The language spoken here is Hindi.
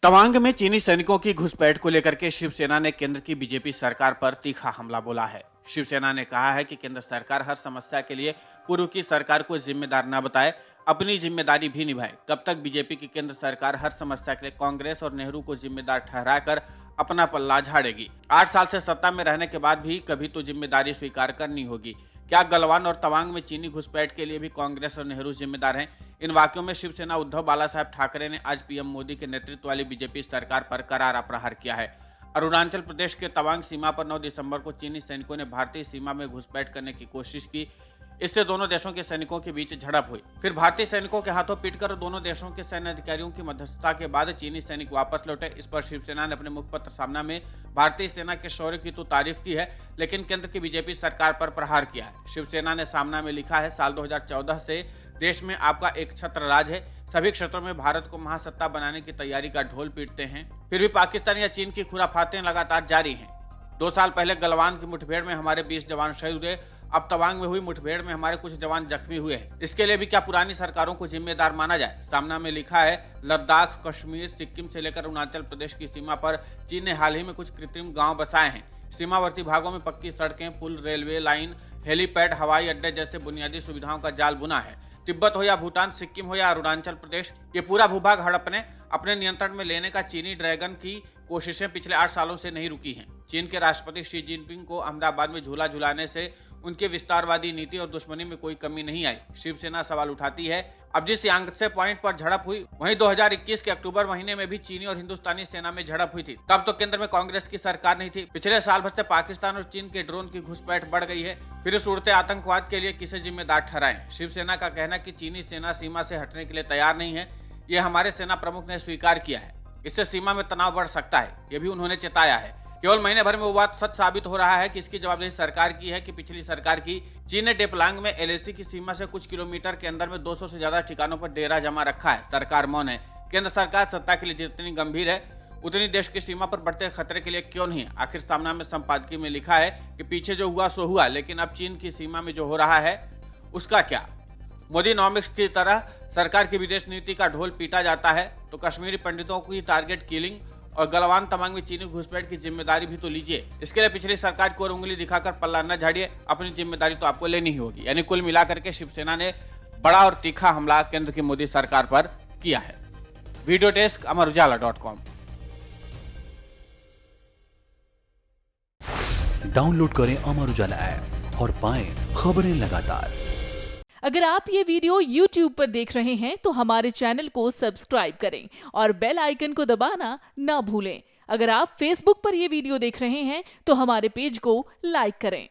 तवांग में चीनी सैनिकों की घुसपैठ को लेकर के शिवसेना ने केंद्र की बीजेपी सरकार पर तीखा हमला बोला है। शिवसेना ने कहा है कि केंद्र सरकार हर समस्या के लिए पूर्व की सरकार को जिम्मेदार न बताए, अपनी जिम्मेदारी भी निभाए। कब तक बीजेपी की केंद्र सरकार हर समस्या के लिए कांग्रेस और नेहरू को जिम्मेदार ठहराकर अपना पल्ला झाड़ेगी? 8 साल से सत्ता में रहने के बाद भी कभी तो जिम्मेदारी स्वीकार करनी होगी। क्या गलवान और तवांग में चीनी घुसपैठ के लिए भी कांग्रेस और नेहरू जिम्मेदार हैं? इन वाक्यों में शिवसेना उद्धव बालासाहेब ठाकरे ने आज पीएम मोदी के नेतृत्व वाली बीजेपी सरकार पर करारा प्रहार किया है। अरुणाचल प्रदेश के तवांग सीमा पर 9 दिसंबर को चीनी सैनिकों ने भारतीय सीमा में घुसपैठ करने की कोशिश की। इससे दोनों देशों के सैनिकों के बीच झड़प हुई। फिर भारतीय सैनिकों के हाथों पीटकर दोनों देशों के सैन्य अधिकारियों की मध्यस्थता के बाद चीनी सैनिक वापस लौटे। इस पर शिवसेना ने अपने मुखपत्र सामना में भारतीय सेना के शौर्य की तो तारीफ की है, लेकिन केंद्र की बीजेपी सरकार पर प्रहार किया है। शिवसेना ने सामना में लिखा है, साल 2014 से देश में आपका एक छत्र राज है। सभी क्षेत्रों में भारत को महासत्ता बनाने की तैयारी का ढोल पीटते हैं, फिर भी पाकिस्तान या चीन की खुराफातें लगातार जारी हैं। 2 साल पहले गलवान की मुठभेड़ में हमारे 20 जवान शहीद हुए। अब तवांग में हुई मुठभेड़ में हमारे कुछ जवान जख्मी हुए हैं। इसके लिए भी क्या पुरानी सरकारों को जिम्मेदार माना जाए? सामना में लिखा है, लद्दाख, कश्मीर, सिक्किम से लेकर अरुणाचल प्रदेश की सीमा पर चीन ने हाल ही में कुछ कृत्रिम गांव बसाए हैं। सीमावर्ती भागों में पक्की सड़कें, पुल, रेलवे लाइन, हेलीपैड, हवाई अड्डे जैसे बुनियादी सुविधाओं का जाल बुना है। तिब्बत हो या भूटान, सिक्किम हो या अरुणाचल प्रदेश, ये पूरा भूभाग हड़पने, अपने नियंत्रण में लेने का चीनी ड्रैगन की कोशिशें पिछले 8 सालों से नहीं रुकी हैं। चीन के राष्ट्रपति शी जिनपिंग को अहमदाबाद में झूला झुलाने से उनके विस्तारवादी नीति और दुश्मनी में कोई कमी नहीं आई। शिवसेना सवाल उठाती है, अब जिस यांगत्से पॉइंट पर झड़प हुई, वहीं 2021 के अक्टूबर महीने में भी चीनी और हिंदुस्तानी सेना में झड़प हुई थी। तब तो केंद्र में कांग्रेस की सरकार नहीं थी। पिछले साल भर से पाकिस्तान और चीन के ड्रोन की घुसपैठ बढ़ गई है। फिर इस उड़ते आतंकवाद के लिए किसे जिम्मेदार ठहराएं? शिवसेना का कहना कि चीनी सेना सीमा से हटने के लिए तैयार नहीं है। ये हमारे सेना प्रमुख ने स्वीकार किया है। इससे सीमा में तनाव बढ़ सकता है, ये भी उन्होंने चेताया है। केवल महीने भर में वो बात सच साबित हो रहा है कि इसकी जवाबदेही सरकार की है कि पिछली सरकार की। चीन ने डेपलांग में एलएसी की सीमा से कुछ किलोमीटर के अंदर में 200 से ज्यादा ठिकानों पर डेरा जमा रखा है। सरकार मौन है। केंद्र सरकार सत्ता के लिए जितनी गंभीर है, उतनी देश की सीमा पर बढ़ते खतरे के लिए क्यों नहीं? आखिर सामना में संपादकीय में लिखा है कि पीछे जो हुआ सो हुआ, लेकिन अब चीन की सीमा में जो हो रहा है उसका क्या? मोदी नॉमिक्स की तरह सरकार की विदेश नीति का ढोल पीटा जाता है तो कश्मीरी पंडितों की टारगेट किलिंग और गलवान तवांग में चीनी घुसपैठ की जिम्मेदारी भी तो लीजिए। इसके लिए पिछली सरकार को उंगली दिखाकर पल्ला न झाड़िए, अपनी जिम्मेदारी तो आपको लेनी ही होगी। यानी कुल मिलाकर के शिवसेना ने बड़ा और तीखा हमला केंद्र की मोदी सरकार पर किया है। Video desk अमरउजाला.com। डाउनलोड करें अमर उजाला ऐप और पाएं खबरें लगातार। अगर आप ये वीडियो YouTube पर देख रहे हैं तो हमारे चैनल को सब्सक्राइब करें और बेल आइकन को दबाना ना भूलें। अगर आप Facebook पर ये वीडियो देख रहे हैं तो हमारे पेज को लाइक करें।